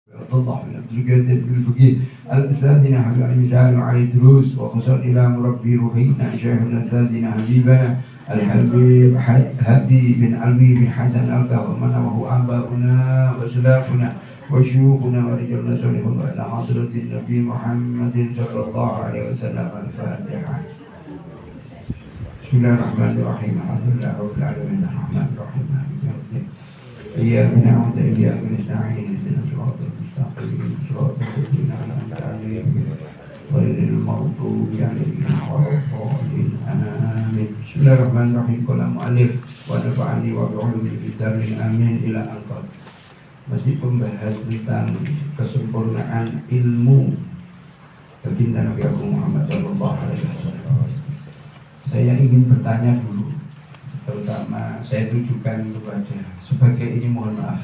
الله من الزجاج الفقيه الأساتذة حبيب المثال وعلي الدروس وخصوصا إلى مربي روحينا شيخ الأساتذة حبيبنا الحبيب هدي بن علي بن حسن الكهرمنا وهو آباؤنا وأسلافنا وشيوخنا ورجالنا صالحون إلى حضرة النبي محمد صلى الله عليه وسلم. الفاتحة. بسم الله الرحمن الرحيم. الحمد لله رب العالمين الرحمن الرحيم مالك يوم الدين إياك نعبد وإياك نستعين اهدنا الصراط المستقيم صراط الذين أنعمت عليهم غير المغضوب عليهم ولا الضالين آمين. بسم الله الرحمن الرحيم. قال المؤلف ونفعني وبعلومه في الدارين آمين إلى angkat. Masih membahas tentang kesempurnaan ilmu baginda Nabi Muhammad SAW. Saya ingin bertanya dulu, terutama saya tujukan kepada sebagai ini, mohon maaf,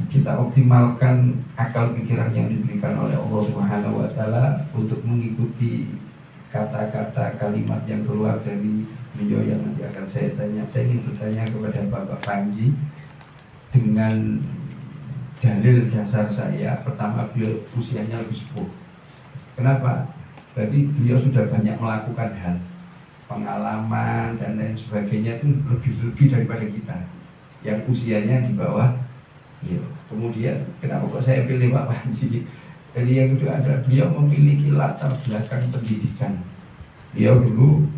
kita optimalkan akal pikiran yang diberikan oleh Allah Subhanahu wa Ta'ala untuk mengikuti kata-kata kalimat yang keluar dari beliau yang nanti akan saya tanya. Saya ingin bertanya kepada Bapak Panji dengan dalil dasar saya. Pertama, beliau usianya lebih sepuh. Kenapa? Berarti beliau sudah banyak melakukan hal, pengalaman dan lain sebagainya itu lebih daripada kita yang usianya di bawah beliau. Kemudian kenapa kok saya pilih Pak Panji? Jadi yang kedua adalah beliau memiliki latar belakang pendidikan. Beliau dulu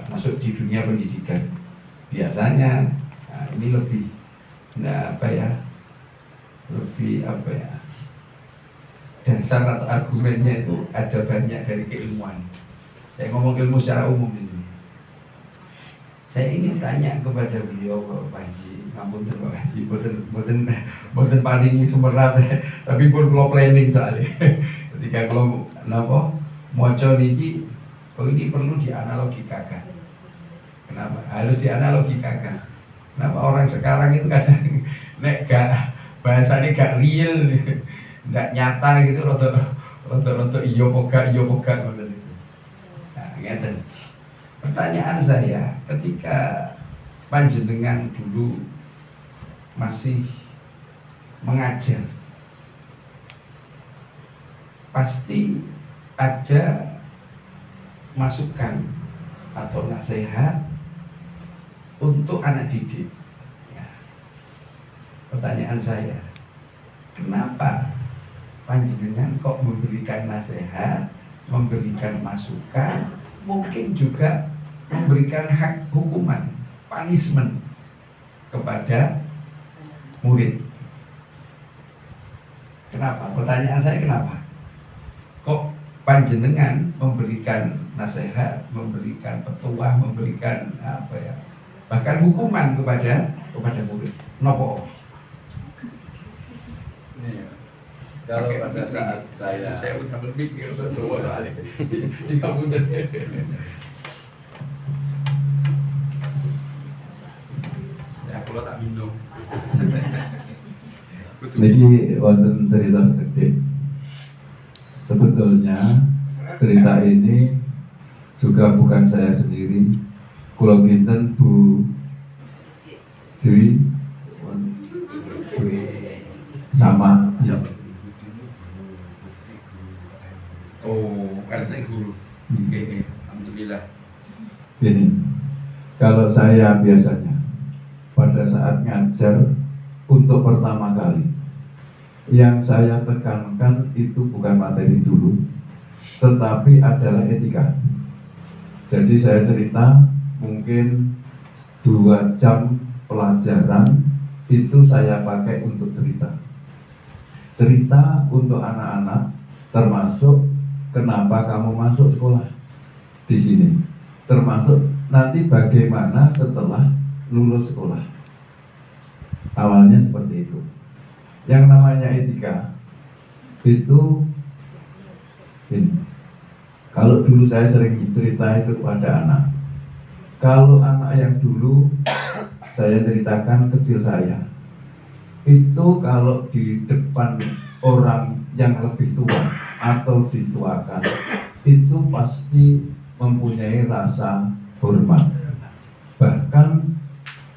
masuk di dunia pendidikan. Biasanya ini lebih dasar atau argumennya itu ada banyak dari keilmuan. Saya ngomong ilmu secara umum di sini. Saya ingin tanya kepada beliau, Pak Panji, ngapunten Pak Panji, boten paling sumberna tapi pun kalau planning soalnya. Ketika kalau maca niki, ini perlu dianalogikakan. Kenapa? Harus dianalogikakan. Kenapa orang sekarang itu kadang nek gak bahasanya gak real, gak nyata gitu, roto iyo poga ngoten itu. Nah, ngeten. Pertanyaan saya, ketika panjenengan dulu masih mengajar, pasti ada masukan atau nasihat untuk anak didik. Ya. Pertanyaan saya, kenapa panjenengan kok memberikan nasihat, memberikan masukan, mungkin juga memberikan hak hukuman, punishment kepada murid? Kenapa? Pertanyaan saya kenapa? Kok panjenengan memberikan nasihat, memberikan petuah, memberikan bahkan hukuman kepada murid? Nopo? Kalau pada saat saya udah berpikir untuk coba soalnya di kampung ya kalau tak minum. Niki wonten cerita sedikit. Sebetulnya cerita ini juga bukan saya sendiri. Kula kinten Bu Dwi sama ya. Karena guru. Alhamdulillah. Ini kalau saya biasanya pada saat ngajar untuk pertama kali, yang saya tekankan itu bukan materi dulu, tetapi adalah etika. Jadi saya cerita mungkin 2 jam pelajaran itu saya pakai untuk cerita untuk anak-anak, termasuk kenapa kamu masuk sekolah di sini, termasuk nanti bagaimana setelah lulus sekolah. Awalnya seperti itu. Yang namanya etika itu ini. Kalau dulu saya sering cerita itu kepada anak. Kalau anak yang dulu saya ceritakan kecil saya, itu kalau di depan orang yang lebih tua atau dituakan, itu pasti mempunyai rasa hormat. Bahkan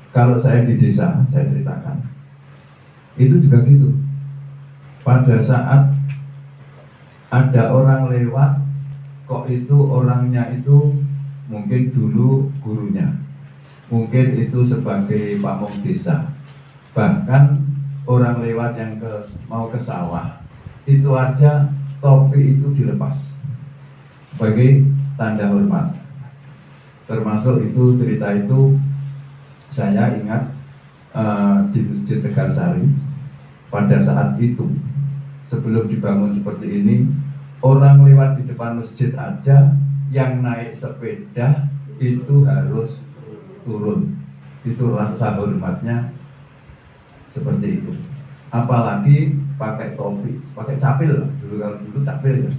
kalau saya di desa, saya ceritakan, itu juga gitu. pada saat ada orang lewat, kok itu orangnya itu mungkin dulu gurunya, mungkin itu sebagai pamong desa, bahkan orang lewat yang mau ke sawah, itu aja topi itu dilepas sebagai tanda hormat. Termasuk itu cerita itu saya ingat di Masjid Tegalsari pada saat itu, sebelum dibangun seperti ini, orang lewat di depan masjid aja yang naik sepeda itu harus turun. Itu rasa hormatnya seperti itu. Apalagi pakai topi, pakai capil lah. Dulu kalau dulu capil ya,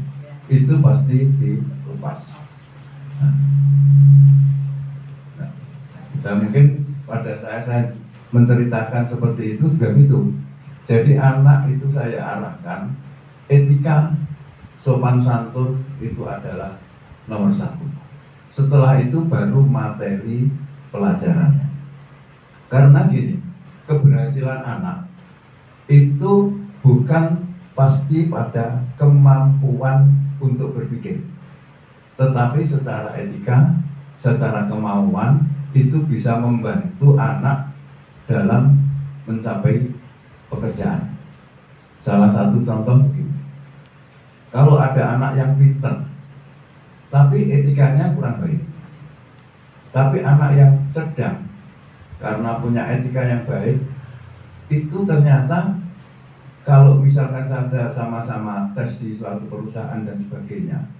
itu pasti dilepas. Dan mungkin pada saya menceritakan seperti itu juga gitu. Jadi anak itu saya arahkan etika sopan santun itu adalah nomor 1. Setelah itu baru materi pelajaran. Karena gini, keberhasilan anak itu bukan pasti pada kemampuan untuk berpikir, tetapi secara etika, secara kemauan itu bisa membantu anak dalam mencapai pekerjaan. Salah satu contoh begini, kalau ada anak yang pintar tapi etikanya kurang baik, tapi anak yang sedang karena punya etika yang baik, itu ternyata kalau misalkan saja sama-sama tes di suatu perusahaan dan sebagainya,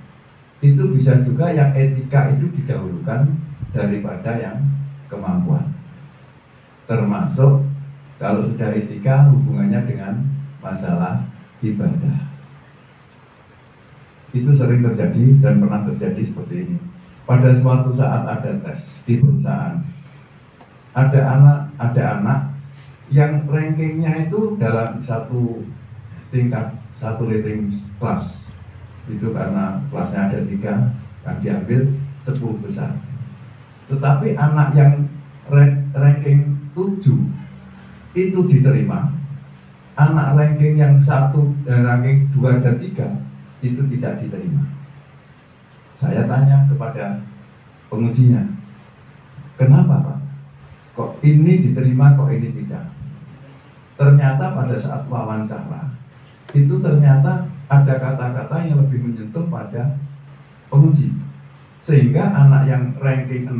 itu bisa juga yang etika itu didahulukan daripada yang kemampuan. Termasuk kalau sudah etika hubungannya dengan masalah ibadah. Itu sering terjadi dan pernah terjadi seperti ini. Pada suatu saat ada tes di perusahaan, ada anak yang rankingnya itu dalam satu tingkat, satu rating kelas. Itu karena kelasnya ada 3 yang diambil 10 besar. Tetapi anak yang ranking 7 itu diterima. Anak ranking yang 1 dan ranking 2 dan 3 itu tidak diterima. Saya tanya kepada pengujinya, kenapa Pak? Kok ini diterima, kok ini tidak? Ternyata pada saat wawancara itu ternyata ada kata-kata yang lebih menyentuh pada penguji, sehingga anak yang ranking 6,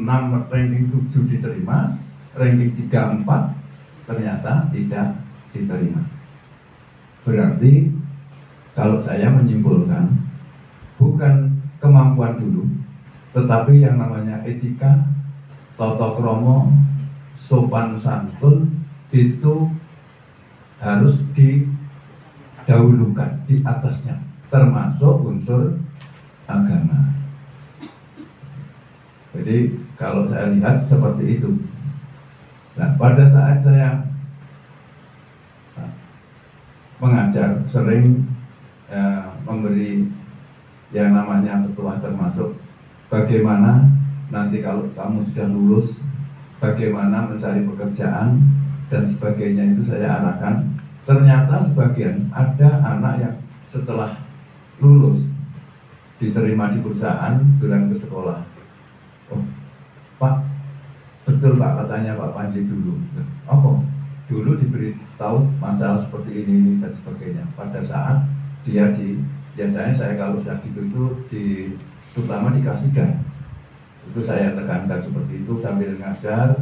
ranking 7 diterima, ranking 3, 4 ternyata tidak diterima. Berarti kalau saya menyimpulkan, bukan kemampuan dulu, tetapi yang namanya etika, tata krama, sopan santun itu harus didahulukan di atasnya, termasuk unsur agama. Jadi kalau saya lihat seperti itu. Nah, pada saat saya mengajar, sering memberi yang namanya petuah, termasuk bagaimana nanti kalau kamu sudah lulus, bagaimana mencari pekerjaan dan sebagainya, itu saya arahkan. Ternyata sebagian ada anak yang setelah lulus diterima di perusahaan, bilang ke sekolah, oh Pak, betul Pak katanya Pak Panji dulu. Apa? Dulu diberitahu masalah seperti ini dan sebagainya. Pada saat dia biasanya saya kalau sudah gitu itu terutama dikasihkan. Itu saya tekankan seperti itu sambil ngajar,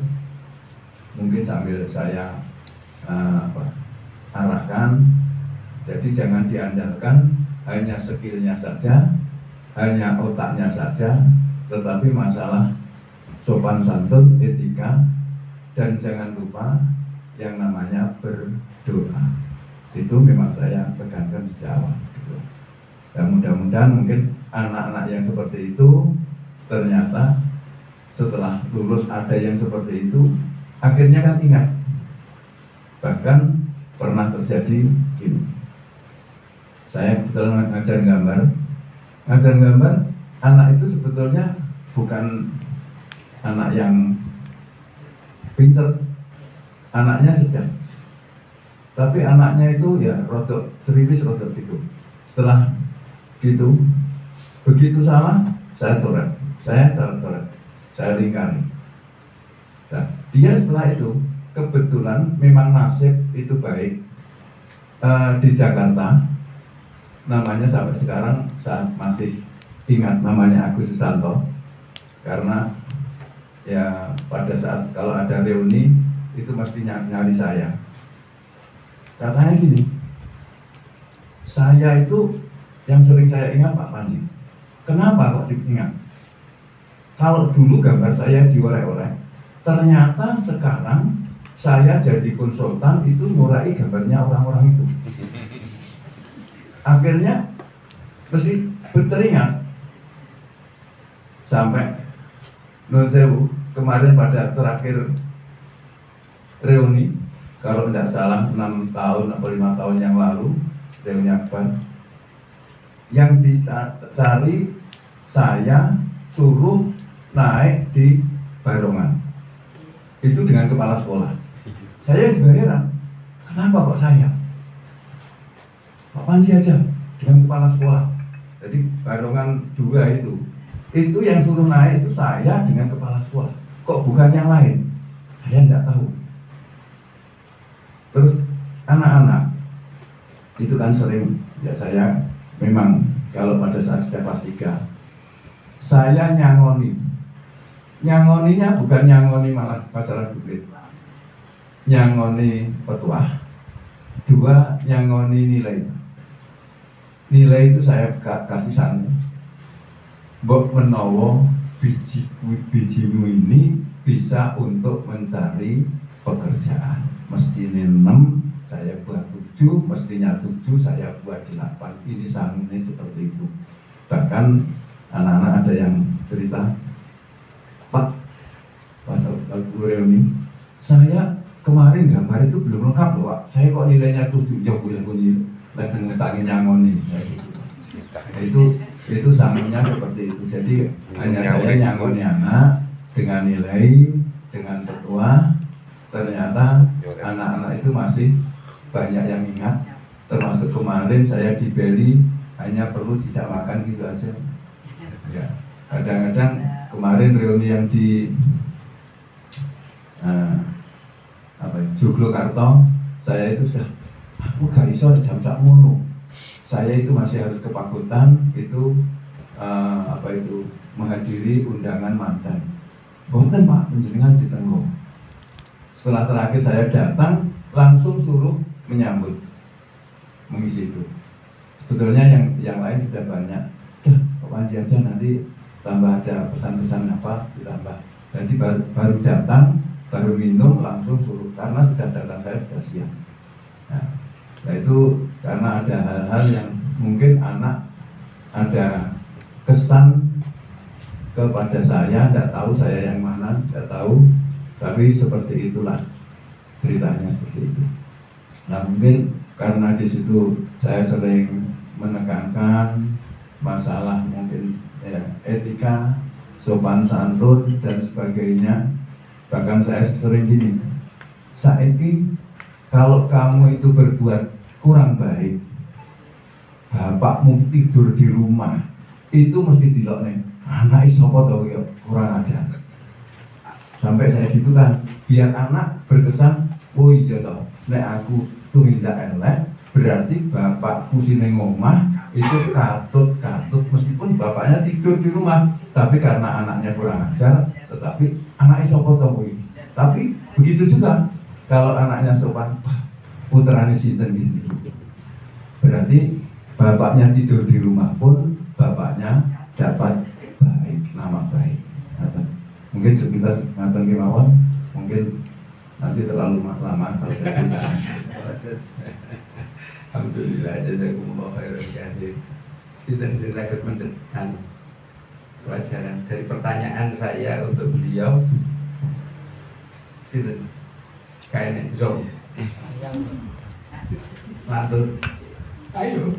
mungkin sambil saya arahkan. Jadi jangan diandalkan hanya skillnya saja, hanya otaknya saja, tetapi masalah sopan santun, etika, dan jangan lupa yang namanya berdoa. Itu memang saya tekankan sejak awal. Dan mudah-mudahan mungkin anak-anak yang seperti itu ternyata setelah lulus ada yang seperti itu, akhirnya kan ingat. Bahkan pernah terjadi gini, saya kebetulan ngajar gambar, anak itu sebetulnya bukan anak yang pinter, anaknya sedang. Tapi anaknya itu ya rodok ceriwis, rodok gitu. Setelah gitu, begitu salah, saya coret, saya lingkari. Nah, dia setelah itu kebetulan memang nasib itu baik. Di Jakarta, namanya sampai sekarang saya masih ingat namanya Agus Susanto, karena ya pada saat kalau ada reuni itu mesti nyari saya. Katanya gini, saya itu yang sering saya ingat Pak Panji. Kenapa kok diingat? Kalau dulu gambar saya diorek-orek, ternyata sekarang saya jadi konsultan itu ngurai gambarnya orang-orang itu. Akhirnya mesti berteringat sampai Nun Sewu kemarin pada terakhir reuni, kalau tidak salah 6 tahun atau 5 tahun yang lalu reuni akbar, yang dicari saya suruh naik di Barongan itu dengan kepala sekolah. Saya juga heran, kenapa kok saya? Pak Panji aja dengan kepala sekolah. Jadi Barongan 2 itu yang suruh naik itu saya dengan kepala sekolah. Kok bukan yang lain? Saya tidak tahu. Terus anak-anak itu kan sering, ya saya memang kalau pada saat sudah kelas 3 saya nyangoninya bukan nyangoni malah masalah duit, nyangoni petuah. 2, nyangoni nilai itu saya kasih sana. Mbok menawa bijimu ini bisa untuk mencari pekerjaan, mestinya 6 saya buat 7, mestinya 7 saya buat 8. Ini sanggupnya seperti itu. Bahkan anak-anak ada yang cerita, Pak, pas reuni saya kemarin gambar itu belum lengkap loh Pak, saya kok nilainya 7. Ya boleh lagi ngetangin nyangoni itu sanggupnya seperti itu. Jadi hanya saya nyangoni anak dengan nilai, dengan petua. Ternyata anak-anak itu masih banyak yang ingat, termasuk kemarin saya di Bali hanya perlu disamakan gitu aja. Ya, kadang-kadang kemarin reuni yang di Joglokarto, saya itu sudah aku gak iso jam-jam mono. Saya itu masih harus ke Pakutan itu menghadiri undangan mantan. Boten Pak, penjenengan di Tenggo. Setelah terakhir saya datang, langsung suruh menyambut, mengisi itu. Sebetulnya yang lain sudah banyak. Pak Panji aja nanti tambah ada pesan-pesan apa ditambah. Jadi baru datang, baru minum, langsung suruh. Karena sudah datang saya sudah siap. Nah itu karena ada hal-hal yang mungkin anak ada kesan kepada saya, tidak tahu saya yang mana, tidak tahu. Tapi seperti itulah ceritanya, seperti itu. Nah mungkin karena di situ saya sering menekankan masalah mungkin ya, etika, sopan santun dan sebagainya. Bahkan saya sering gini, saiki kalau kamu itu berbuat kurang baik, bapakmu tidur di rumah, itu mesti dilokne. Anak isopo tau ya kurang ajar. Sampai saya gitu kan, biar anak berkesan, oh iya toh, nek aku tumindak elek, berarti bapakku sini ngomah itu katut, meskipun bapaknya tidur di rumah, tapi karena anaknya kurang ajar, tetapi anaknya sopo toh. Tapi begitu juga, kalau anaknya sopan, putrane sinten gini, berarti bapaknya tidur di rumah pun bapaknya dapat baik, nama baik. Mungkin sekitar ngatain kemauan, mungkin nanti terlalu lama kalau saya cerita. Alhamdulillah, jazakumullah khairan. Sinten sing saged mendekan pelajaran dari pertanyaan saya untuk beliau. Sinten? Kayaknya Zom. Matur. Ayo.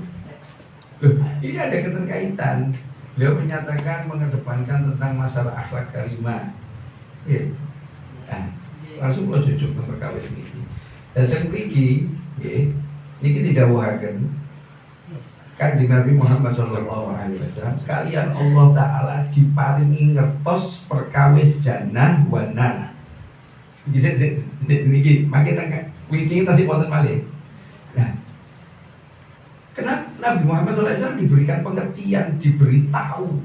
Loh, ini ada keterkaitan. Beliau menyatakan mengedepankan tentang masalah akhlak karimah. Iya. Nah, langsung lo cucuk perkawis ini. Dan mriki nggih. Niki didhawuhaken Kanjeng Nabi Muhammad sallallahu alaihi wasallam, kalian Allah taala diparingi ngertos perkawis jannah wa nar. Iki niki makin wiki tasih wonten malih. Nah, kenapa Nabi Muhammad SAW diberikan pengertian, diberitahu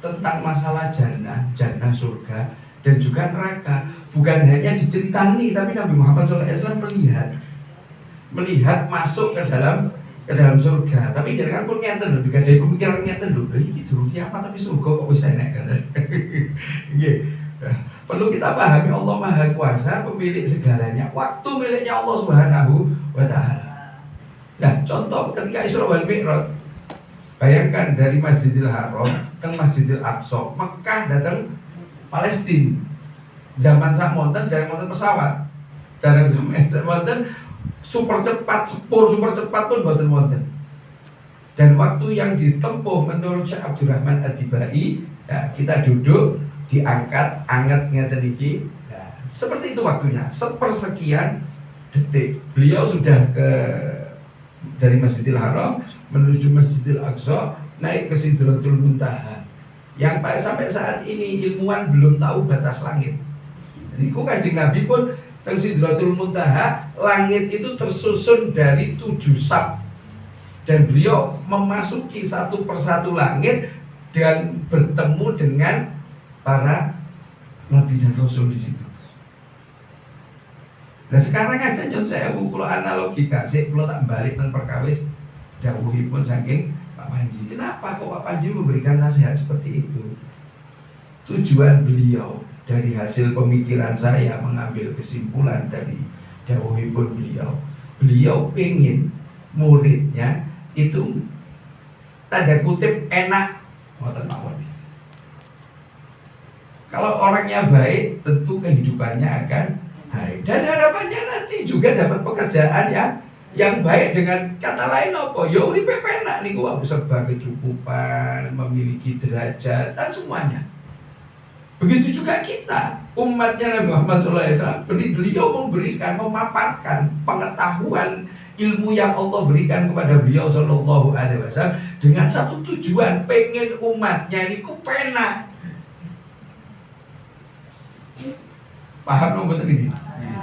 tentang masalah jannah, jannah surga dan juga neraka. Bukan hanya diceritani, tapi Nabi Muhammad SAW melihat masuk ke dalam surga. Tapi jangan pun ngeten lho, juga dari pemikiran ngeten lho. Iki durung kiamat tapi surga kok wis enek kan. Nggih. Perlu kita pahami Allah Maha Kuasa, pemilik segalanya. Waktu miliknya Allah Subhanahu wa taala. Nah, contoh ketika Isra wal Mi'raj. Bayangkan dari Masjidil Haram ke Masjidil Aqsa, Mekah datang Palestina. Zaman sak monten dari monten pesawat. Dan monten super cepat pun boten wonten. Dan waktu yang ditempuh menurut Syekh Abdurrahman Ad-Dibai, ya, kita duduk diangkat anget ngeten iki. Ya, seperti itu waktunya, sepersekian detik. Beliau sudah dari Masjidil Haram menuju Masjidil Aqsa, naik ke Sidratul Muntaha. Yang sampai saat ini ilmuwan belum tahu batas langit. Niku Kanjeng Nabi pun teng Sidratul Muntaha, langit itu tersusun dari 7 sab. Dan beliau memasuki satu persatu langit dan bertemu dengan para nabi dan rasul di situ. Nah sekarang aja nyon saya kalau analogika, saya kalau tak balik tentang perkawis dawuhipun saking Pak Panji. Kenapa kok Pak Panji memberikan nasihat seperti itu? Tujuan beliau dari hasil pemikiran saya mengambil kesimpulan dari dawuhipun beliau pengen muridnya itu tanda kutip enak ngoten mawon. Kalau orangnya baik, tentu kehidupannya akan baik dan harapannya nanti juga dapat pekerjaan yang baik. Dengan kata lain apa? Ya uripe penak niku serba kecukupan, memiliki derajat dan semuanya. Begitu juga kita, umatnya Nabi Muhammad SAW, beliau memberikan, memaparkan pengetahuan ilmu yang Allah berikan kepada beliau Sallallahu Alaihi Wasallam dengan satu tujuan, pengen umatnya niku penak. Paham nomor ini?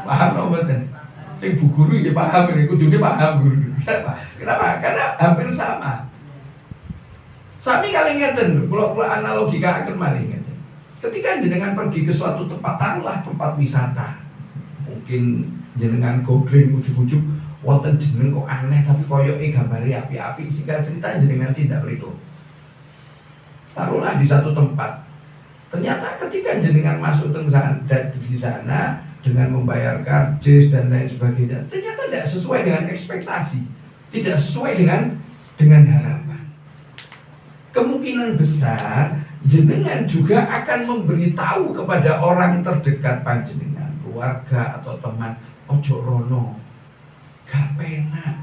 Paham nomor ini? Sing bu guru ya paham ini, kudune paham guru. Kenapa? Karena hampir sama. Sami kali ngeten, kalau analogika akan malih ngeten. Ketika jenengan pergi ke suatu tempat, taruhlah tempat wisata, mungkin jenengan googling ujuk-ujuk, wonten jeneng kok aneh tapi koyoke gambare api-api, sehingga cerita jenengan tidak berikut. Taruhlah di satu tempat. Ternyata ketika jenengan masuk di sana dengan membayar karcis dan lain sebagainya, ternyata tidak sesuai dengan ekspektasi, tidak sesuai dengan harapan. Kemungkinan besar jenengan juga akan memberitahu kepada orang terdekat panjenengan, keluarga atau teman, ojo rono, gak penak.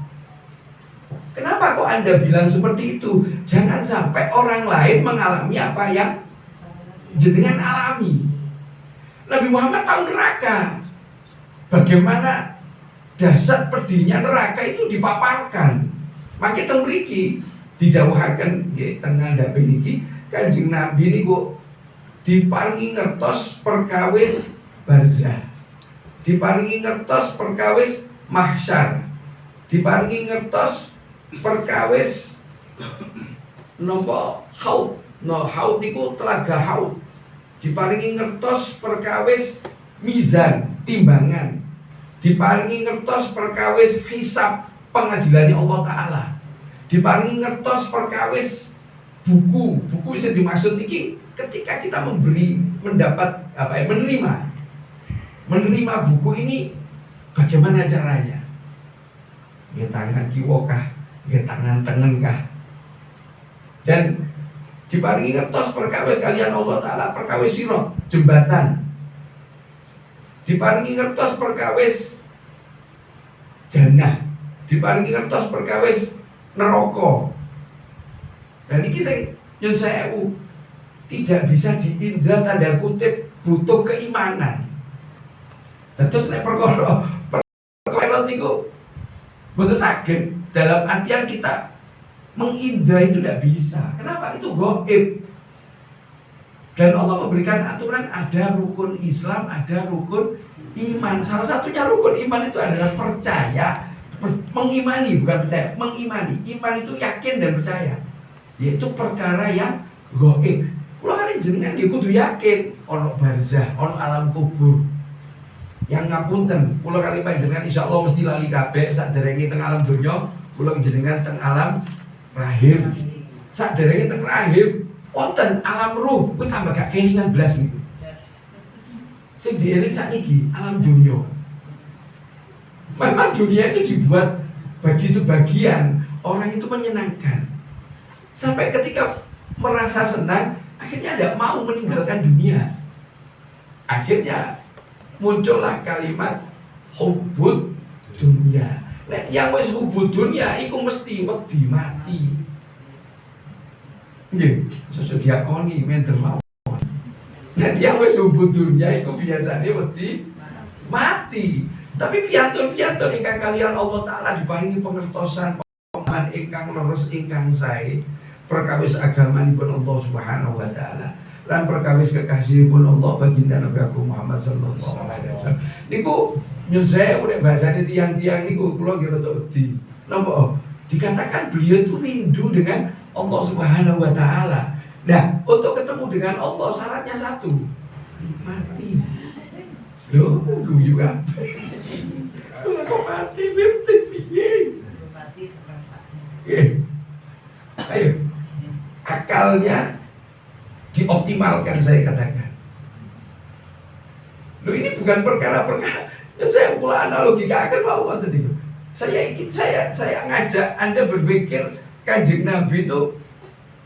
Kenapa kok Anda bilang seperti itu? Jangan sampai orang lain mengalami apa yang jenengan alami. Nabi Muhammad tahu neraka. Bagaimana dasar pedihnya neraka itu dipaparkan. Maka teng mriki didhawuhaken nggih teng ngandhape niki Kanjeng Nabi niku diparingi ngertos perkawis barzah. Diparingi ngertos perkawis mahsyar. Diparingi ngertos perkawis napa haud. No, haud niku telaga haud. Diparingi ngertos perkawis mizan, timbangan. Diparingi ngertos perkawis hisab, pengadilan Allah Ta'ala. Diparingi ngertos perkawis buku yang dimaksud niki ketika kita menerima buku ini, bagaimana caranya? Ya tangan kiwa kah, ya tangan tengen kah? Dan diparingi ngertos perkawis kalian Allah Ta'ala, perkawis sirat, jembatan. Diparingi ngertos perkawis jannah. Diparingi ngertos perkawis neraka. Dan ini yang saya tidak bisa diindra tanda kutip, butuh keimanan. Terus nek perkara niku Betul sakit dalam artian kita mengindra itu tidak bisa. Kenapa? Itu gaib. Dan Allah memberikan aturan ada rukun Islam, ada rukun iman. Salah satunya rukun iman itu adalah percaya, mengimani, bukan percaya, mengimani. Iman itu yakin dan percaya. Yaitu perkara yang gaib. Kalau kan jenengan ya kudu yakin ono barzah, ono alam kubur. Yang ngapunten, kula kali panjenengan insyaallah mesti lali kabeh saderenge teng alam donya, kula jenengan teng alam rahim. Saderenge teng rahim wonten alam ruh, kuwi tambah gak kelingan blas niku. Sing dieling sakniki alam dunia. Memang dunia itu dibuat bagi sebagian orang itu menyenangkan. Sampai ketika merasa senang, akhirnya tidak mau meninggalkan dunia. Akhirnya muncullah kalimat hubbud dunia. Nek yang wis hubbud dunia iku mesti wedi mati. Nggih, sesuk diakoni menten mawon. Nek yang wis hubbud dunia iku biasane wedi mati. Tapi piantun-piantun ingkang kalian Allah Ta'ala diparingi pengertosan pemahaman ingkang leres ingkang sae perkawis agamanipun Allah Subhanahu wa taala lan perkawis kekasihipun Allah baginda Nabi Agung Muhammad sallallahu alaihi wasallam. Niku nyun saya udah bahasane tiang-tiang niku kula nggih rada wedi. Napa? Dikatakan beliau itu rindu dengan Allah Subhanahu wa taala. Nah, untuk ketemu dengan Allah syaratnya satu. Mati. Loh, guyu apa? Kok mati piye? Mati perasaan. Ayo. Akalnya dioptimalkan, saya katakan. Loh, ini bukan perkara-perkara. Ya, saya pula analogikan mau tadi. Saya ngajak Anda berpikir Kanjeng Nabi itu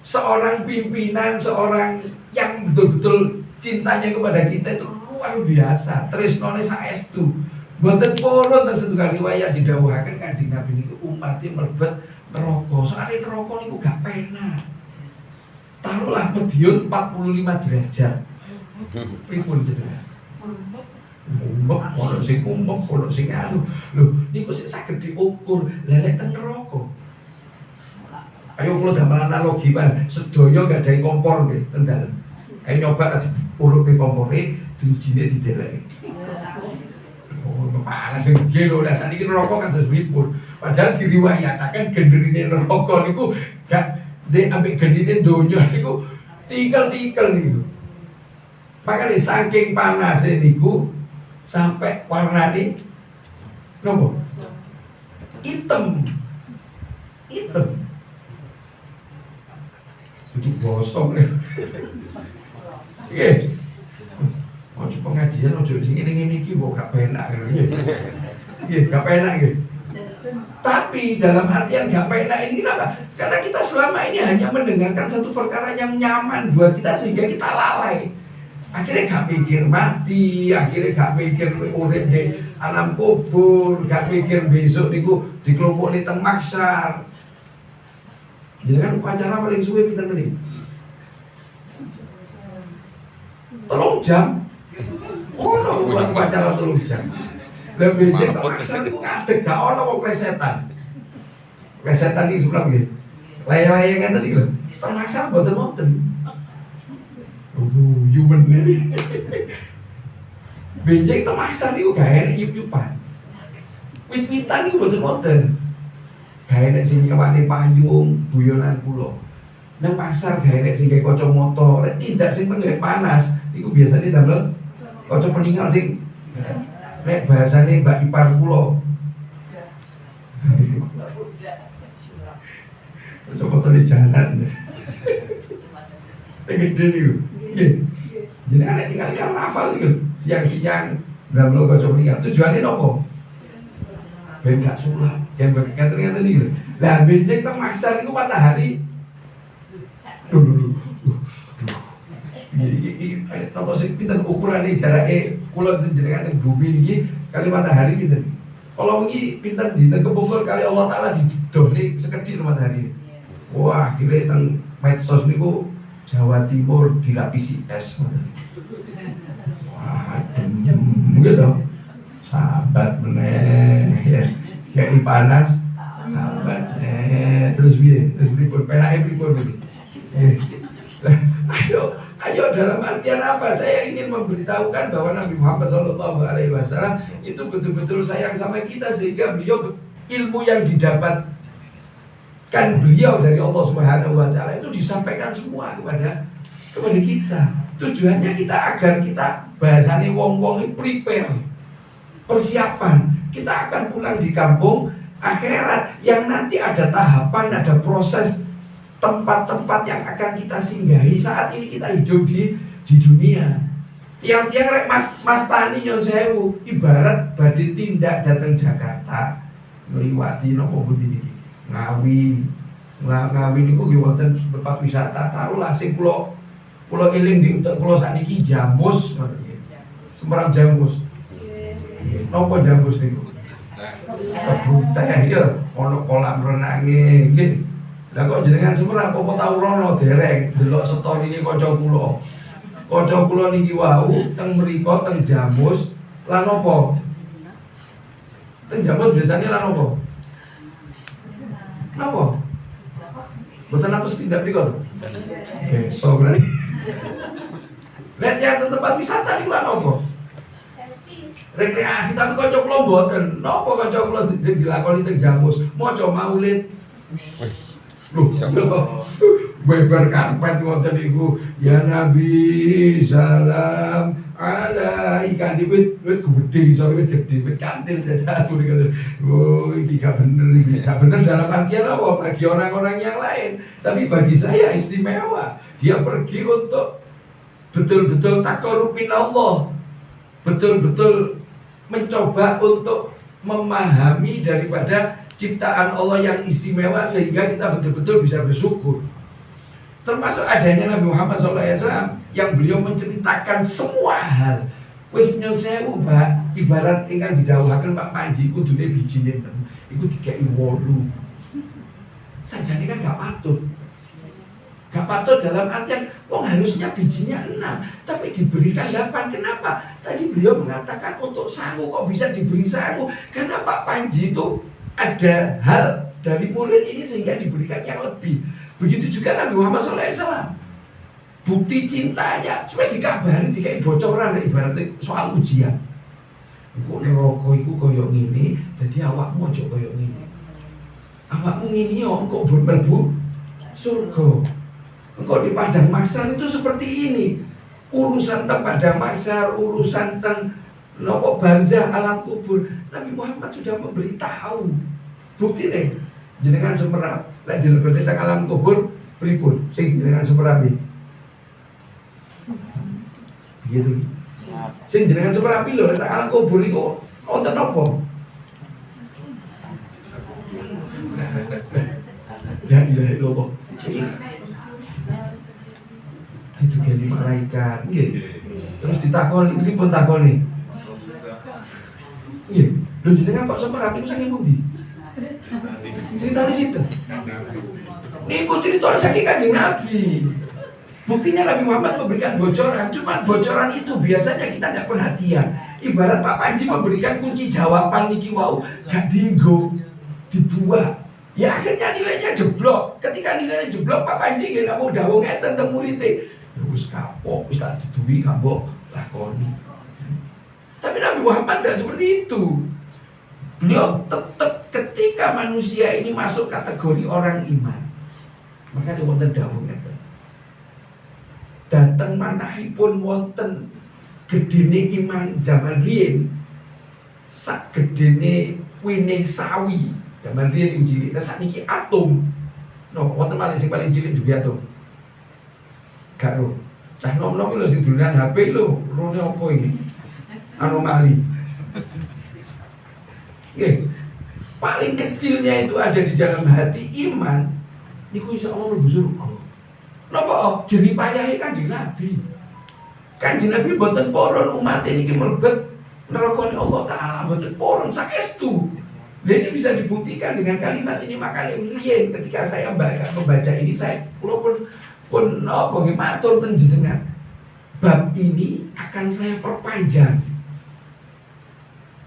seorang pimpinan, seorang yang betul-betul cintanya kepada kita itu luar biasa. Tresnone saestu. Mboten purun tersentuh riwayat didhawuhaken Kanjeng Nabi niku umatnya mlebet neraka. Soale neraka niku gak penak. Taruhlah mediun 45 derajat. Pripun jenengan? Umpek, ono sing umpek, ono sing anu. Lho, niku sing saged diukur lelek teng neraka. Ayo kula damel analogi pan, sedaya gadahi kompor nggih teng dalem. Ayo nyoba diurupi kompore, drijine dideleki. Oh, panas sing nggih lho, lah saniki neraka kados pripun. Padahal diriwayataken genderine neraka niku gak dek ambek genine donya niku tikel-tikel niku. Makanya saking panasnya niku sampai warnane nopo? Hitam. Jadi bosong nih. Nggih. Ojo pengajian ojo sing ngene iki kok gak penak nggih. Nggih, gak penak nggih. Tapi dalam artian gak penak ini kenapa? Karena kita selama ini hanya mendengarkan satu perkara yang nyaman buat kita sehingga kita lalai. Akhirnya gak pikir mati, akhirnya gak pikir urip di alam kubur, gak pikir besok niku dikelompokne teng mahsyar. Jadi kan upacara paling suwe pinten menit? 3 jam. Ono upacara 3 jam. Lebih jek teng mahsyar niku ngadeg gak ono wong plesetan. Plesetan iki sebelah nggih. Laya-laya ngeten iki lho. Teng mahsyar mboten wonten. Human ini benjek itu masa nih gak enak yup-yupan wit-witan itu boten-boten gak enak sing nyewani payung guyonan pulau nang pasar gak enak sing kayak kacamata tidak sing tengah panas itu biasanya damel kaca peninggal sing nek bahasane mbak ipar pulau kacamata di jalan gede nih. Jadi anak tinggal hafal gitu. Siang-siang damel kaca peninggal. Tujuannya nopo? Ben gak sulap. Yang berkata-kata nih. Lah benjek teng mahsyar niku matahari. Iki napa sing pinten ukurane jarake kula jenengan teng bumi niki kali matahari pinten. Kalau wingi pinten dinten kepungkur kali Allah Taala didohne sekedhik matahari. Wah, kira teng medsos niku Jawa Timur dilapisi es. Wah, gitu. Sahabat meneh ya, kayak panas. Sambat. Terus pripun? Penake pripun iki? Ayo dalam artian apa? Saya ingin memberitahukan bahwa Nabi Muhammad SAW itu betul-betul sayang sama kita, sehingga beliau ilmu yang didapatkan beliau dari Allah Subhanahu Wa Taala itu disampaikan semua kepada kita. Tujuannya kita agar kita bahasane wong-wong ini prepare, persiapan. Kita akan pulang di kampung akhirat yang nanti ada tahapan, ada proses, tempat-tempat yang akan kita singgahi. Saat ini kita hidup di dunia. Tiang-tiang rek mas tani nyon sewu, ibarat badhe tindak datang Jakarta, ngliwati napa pundi niki? Ngawi niku nggih wonten tempat wisata. Taruhlah sing kula eling di kula sakniki Jamus, Semarang Jamus. Napa Jamus niku? Kebun teh ya, ono kolam renange nggih. Lah kok jenengan Semarang apa tau rono dereng delok storine kanca kula. Kanca kula niki wau teng mriko teng Jamus lan apa? Teng Jamus biasanya lan apa? Napa? Boten atus tindak mriko. Oke, so berarti. Lihat yang tempat wisata niku lan apa? Rekreasi, tapi kanca kula mboten. Napa kanca kula dilakoni teng Jamus? Maca maulid. Loh, beber karpet ngoten niku. Ya Nabi salam ala ikan di wit gede, sore wit gede, wit kantil satu niku. Oh, iki gak bener iki. Gak bener dalam artian apa? Bagi orang-orang yang lain, tapi bagi saya istimewa. Dia pergi untuk betul-betul takarrubin Allah. Betul-betul mencoba untuk memahami daripada ciptaan Allah yang istimewa, sehingga kita betul-betul bisa bersyukur. Termasuk adanya Nabi Muhammad SAW yang beliau menceritakan semua hal. Wis nyon sewu, Mbak, ibarat ingkang didhawuhaken Pak Panji kudune bijine men iku dikeki 8. Sajane kan gak patut. Gak patut dalam artian wong harusnya bijinya 6, tapi diberikan 8. Kenapa? Tadi beliau mengatakan untuk sangu, kok bisa diberi sangu? Karena Pak Panji itu ada hal dari murid ini sehingga diberikan yang lebih. Begitu juga Nabi Muhammad SAW. Bukti cintanya supaya dikabari, dikai bocoran ibaratnya soal ujian. Kok neraka iku koyo ngene, dadi awakmu aja koyo ngene. Awakmu ngene yo kok mlebu surga. Engkau di padang mahsyar itu seperti ini. Urusan teng padang mahsyar, urusan teng nopo barzah alam kubur, Nabi Muhammad sudah memberitahu. Bukti nih, jenengan semerap, lek dilebeti teng alam kubur, pripun? Sing jenengan semerap iki. Begitu. Sing jenengan semerap lho teng alam kubur iku wonten napa? La ilaha illallah. Itu jadi malaikat, nggih. Terus ditakoni, pripun takoni? Iya, lho jenengan kok semerap niku saking pundi? Ceritane sinten? Niku cerita saking Kanjeng Nabi. Buktinya Nabi Muhammad memberikan bocoran, cuma bocoran itu biasanya kita tidak perhatian. Ibarat Pak Panji memberikan kunci jawaban niki wau, gak dinggo, dibuat. Ya akhirnya nilainya jeblok. Ketika nilainya jeblok, Pak Panji nggih mau dawuh ngeten teng murite. Ya wis kapok, wis tak diduwi kambok lakoni. Tapi Nabi Muhammad tidak seperti itu. Beliau tetap ketika manusia ini masuk kategori orang iman, maka dia wonten dawuh ngeten. Dateng manahipun wonten gedene iman zaman riyin sak gedene winih sawi. Zaman riyin cilik, nah sakniki atom. No, wonten malih sing paling cilik juga atom. Gak ro. Cah nom-nom lho sing dolanan HP lho, rone apa iki? Anomali. Nggih. Paling kecilnya itu ada di dalam hati iman, niku insyaallah mlebu surga. Napa jerih payahe Kanjeng Nabi? Kanjeng Nabi boten poron umat niki mlebet neraka Allah Taala, boten poron sakestu. Nah, ini bisa dibuktikan dengan kalimat ini. Makanya riyen ketika saya membaca ini, saya pun bagi matur teng jenengan. Bab ini akan saya perpanjang.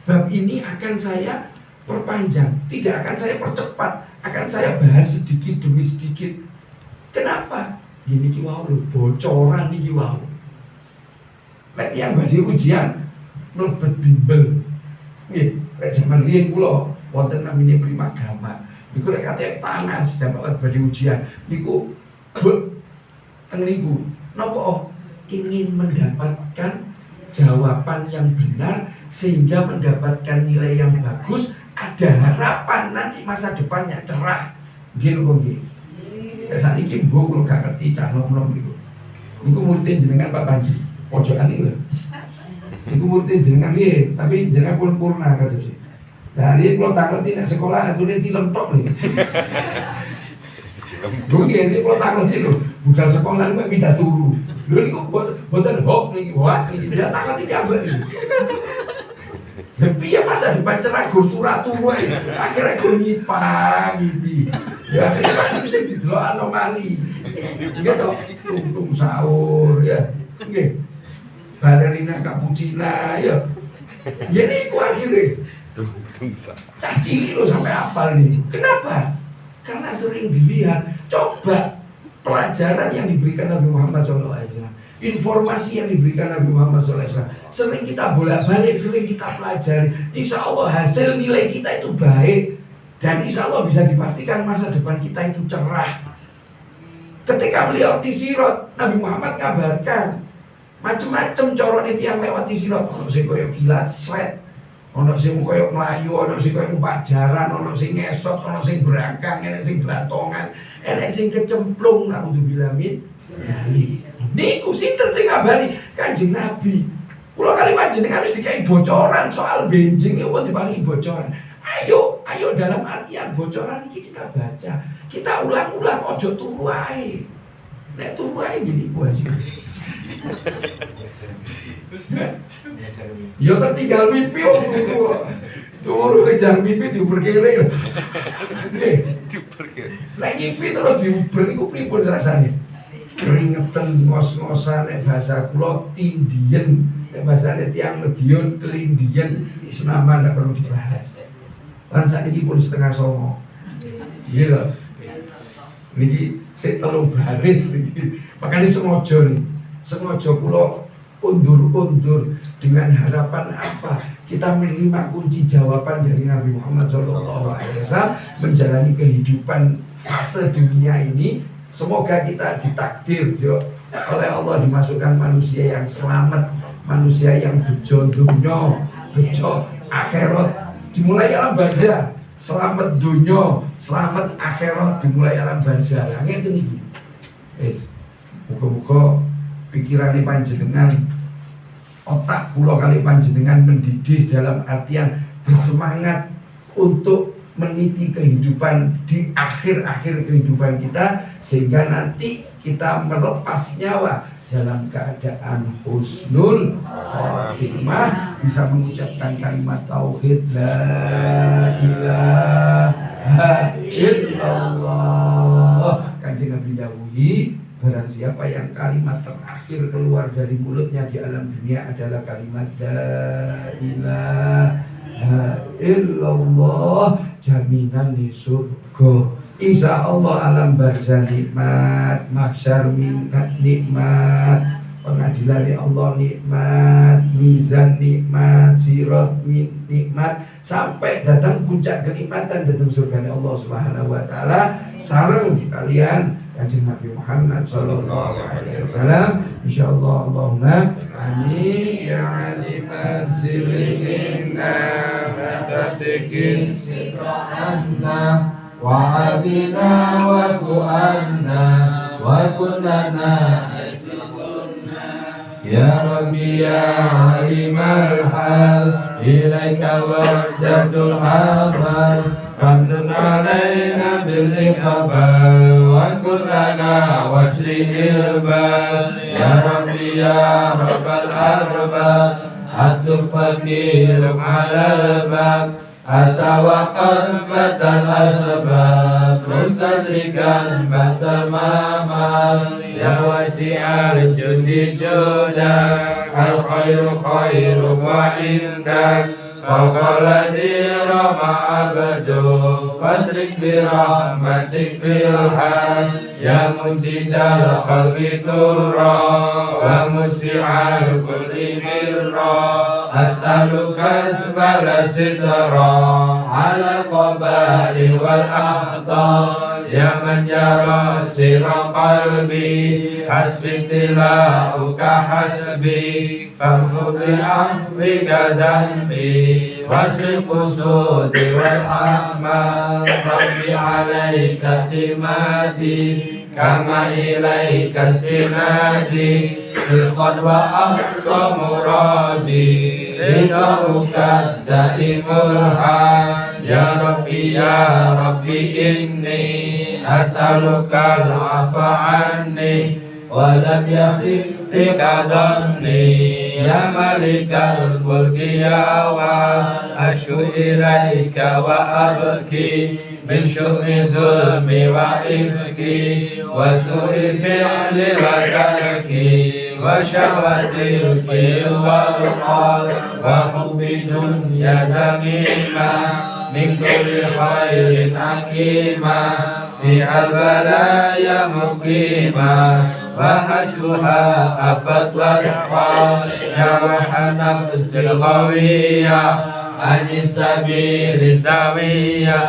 Bab ini akan saya perpanjang, tidak akan saya percepat, akan saya bahas sedikit demi sedikit. Kenapa? Ini kiwau lho, bocoran iki wau. Lek yang badhe ujian mlebet bimbel. Nggih, lek jaman riyen kula wonten namine Primagama. Niku lek kate panas jaman badhe ujian niku teng niku napa ingin mendapatkan jawaban yang benar sehingga mendapatkan nilai yang bagus, ada harapan nanti masa depannya cerah. Nggih lho nggih. Saat ini mbok kula gak ngerti cah nom-nom niku. Niku murid jenengan Pak Panji. Pojokan iki lho. Niku murid jenengan nggih, tapi jenengan pun purna kados iki. Lah iki kula tak ngerti nek sekolah atune tilentok lho. Nggih, iki kula tak ngerti lho. Budal sekolah niku pindah turu. Lho niku boten hok niki, wah niki tidak tak ngerti piyambak niku. Tapi ya masa depan cerah gur turu ae. Akhirnya gur nyipang iki. Ya akhirnya kan bisa didelok anomali. Nggih to, tungtung sahur ya. Nggih. Balerina cappuccina ya. Ya niku akhirnya tungtung sahur. Cah cilik lo sampai hafal nih. Kenapa? Karena sering dilihat. Coba pelajaran yang diberikan Nabi Muhammad SAW, informasi yang diberikan Nabi Muhammad SAW, sering kita bolak-balik, sering kita pelajari. Insya Allah hasil nilai kita itu baik, dan insya Allah bisa dipastikan masa depan kita itu cerah. Ketika beliau di Sirot, Nabi Muhammad kabarkan macam-macam corone tiang lewat di Sirot. Ono sing koyo kilat slet, ono sing koyo melayu, ono sing koyo pajaran, ono sing ngesot, ono sing berangkang, ono sing berantongan, ono sing kecemplung. Naudzubillah min dzalik. Niku sinten sing ngabari? Kanjeng Nabi. Kula kali panjenengan wis dikai bocoran soal benjing niku diparingi bocoran. Ayo dalam artian bocoran iki kita baca. Kita ulang-ulang, ojo turu ae. Nek turu ae gini ku hasil. Yo tertinggal mimpi turu kejar mimpi diuber-kere. Nggih. Nek mimpi terus diuber niku pripun rasane? Keringetan, ngos-ngosan, nek bahasa kula tindien, nek bahasane tiyang Medion kelindien, senama ndak perlu dibahas. Lan sakniki pun setengah songo. Nggih lho. Niki sik telung baris niki. Makane sengaja nih. Sengaja kula undur-undur dengan harapan apa? Kita menerima kunci jawaban dari Nabi Muhammad SAW menjalani kehidupan fase dunia ini. Semoga kita ditakdir oleh Allah dimasukkan manusia yang selamat, manusia yang bejo dunya, bejo akhirat, dimulai alam barzah. Selamat dunya, selamat akhirat, dimulai alam barzah. Ngeten iki. Wis, muga-muga pikirane panjenengan, otak kula kali panjenengan mendidih dalam artian bersemangat untuk meniti kehidupan di akhir-akhir kehidupan kita, sehingga nanti kita melepas nyawa dalam keadaan husnul khotimah, bisa mengucapkan kalimat tauhid la ilaha illallah. Kanjeng Nabi dawuhi, barang siapa yang kalimat terakhir keluar dari mulutnya di alam dunia adalah kalimat la ilaha illallah, jaminan di surga. Insya Allah alam barzah nikmat, mahsyar nikmat, pengadilan Allah nikmat, mizan nikmat, sirat nikmat, sampai datang puncak kenikmatan, datang surga Allah Subhanahu wa taala sareng kalian Kanjeng Nabi Muhammad sallallahu alaihi wasallam. Insyaallah, Allahumma amin ya alimaz zilina fatatikis sitra'anna wa'afina wa'fu'anna wa kullana ya Rabbi ya alimal hal ilaika wajadul hamal Ramdun alaina bil-iqbal wa kullana waslihil bal ya Rabbi ya Rabbal arbab atuk fakiruk alal bab atawakal batal asbab mustadrikan batal mamal ya wasi'al judi juda al khairu khairu wa indak فوق الذي رمى عبده فاترك برحمتك في الحال يا منجد الخلق ضرا ومسيع الكل برا أسألك اسبل سترا على القبائل والأخطار يا من يرى سر قلبي حسبي ابتلاؤك حسبي فامحو بعفوك ذنبي واشف القصود والأعمال رب عليك اعتمادي كما إليك استنادي صدقا وأقصى مرادي رضاك الدائم الحال يا ربي إني أسألك العفو عني ولم يخف فيك ظني يا ملك الملك يا وأشكو إليك وأبكي من شؤم ظلمي وإفكي وسوء فعل وتركي وشهوة الكل والقال وحب دنيا زميمة من كل خير حكيمة فيها البلايا مقيمة وحشوها أفت واشقى يا روح النفس القوية عن السبيل سوية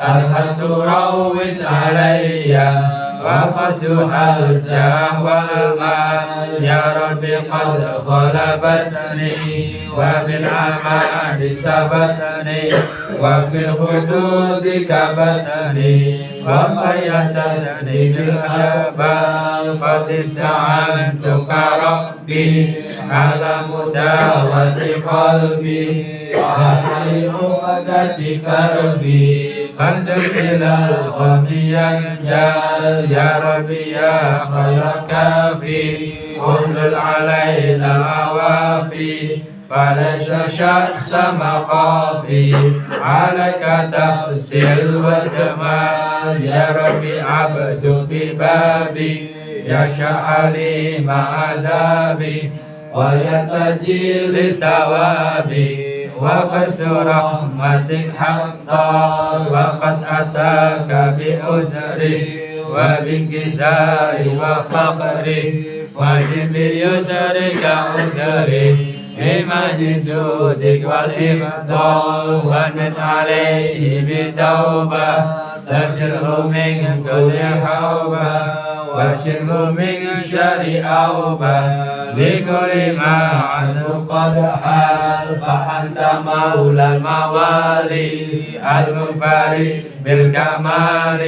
أنت تروج علي وقسها الجاه والمال يا ربي قد غلبتني وبالأمان سبتني وفي الحدود كبتني وقيدتني بالأبان قد استعنتك ربي على مداوة قلبي وعلى عقدة كربي فانظر إلى الغم ينجل يا ربي يا خير كافي انزل علينا العوافي فليس شأس مخافي عليك تفسير وجمال يا ربي عبدك ببابي يشاء لي مع عذابي ويتجي لثوابي وقس رحمتك حقا وقد أتاك بأسري وبانكساري وفقري واجب بيسرك أسري بمن جودك والإفضال ومن عليه بتوبة تسره من كل حوبة واشره من شر أوبة لكل ما عنه قد حال فأنت مولى الموالي المنفرد بالكمال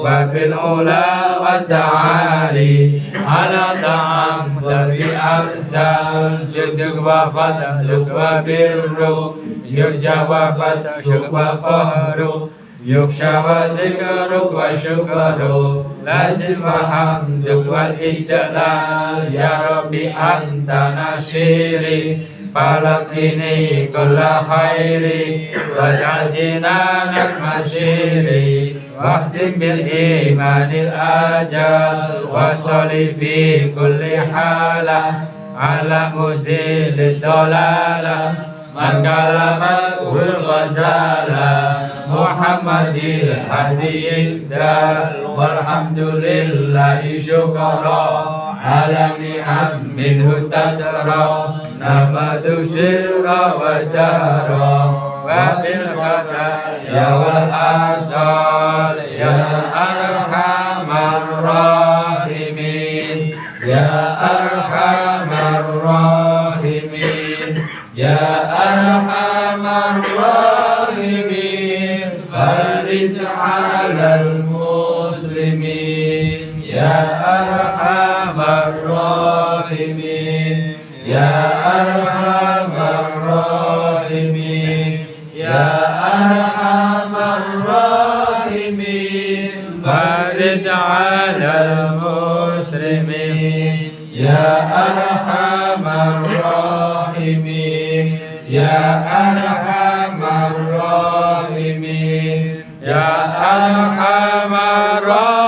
وبالعلا والتعالي على تعمد بأمثال جدك وفضلك وبرك يرجى وفتحك وقهرك يخشى وذكرك وشكرك لازم حمدك والإجلال يا ربي أنت نشيري فلقني كل خير واجعل جنانك مسيري واختم بالإيمان الآجال وصل في كل حالة على مزيل الضلالة من كلمته الغزالة محمد الهدي الدال والحمد لله شكرا على نعم منه تسرى نبت سرا وجهرا وبالبدايا والآصال يا أرحم الراحمين يا أرحم الراحمين يا أرحم الراحمين فرج على المسلمين يا أرحم الراحمين يا أرحم الراحمين يا أرحم الراحمين فرج على المسلمين يا أرحم الراحمين يا أرحم الراحمين يا أرحم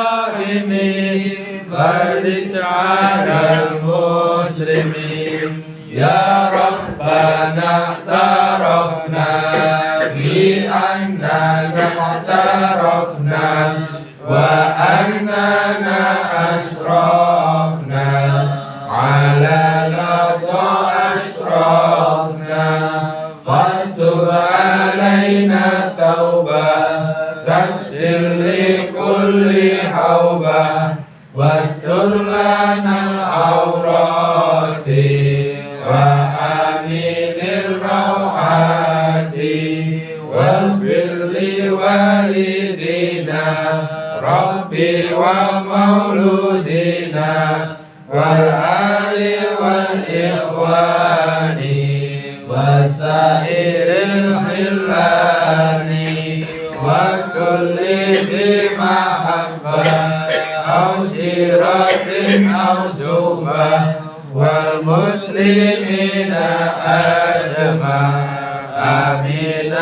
الراحمين فرج على المسلمين يا ربنا اعترفنا أننا أسرفنا على لظى أشرفنا فتب علينا توبة تغسل لكل حوبة واستر لنا العورات وآمن الروعات واغفر لوالدينا ربي ومولودنا والآل والإخوان وسائر الخلان وكل ذي محبة أو جيرة أو زوبة والمسلمين أجمع آمين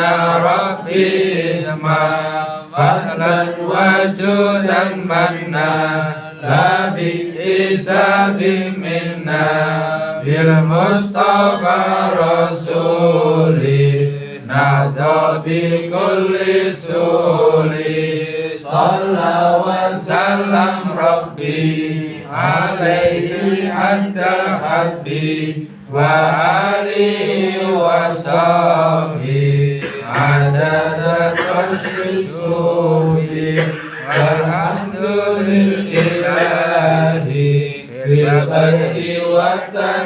ربي اسمع فضلا وجودا منا لا بحساب منا بالمصطفى رسولي نهضى بكل سولي صلى وسلم ربي عليه حتى حبي وآله وصحبه عدد الرسول والحمد لله بالبدء والتدبير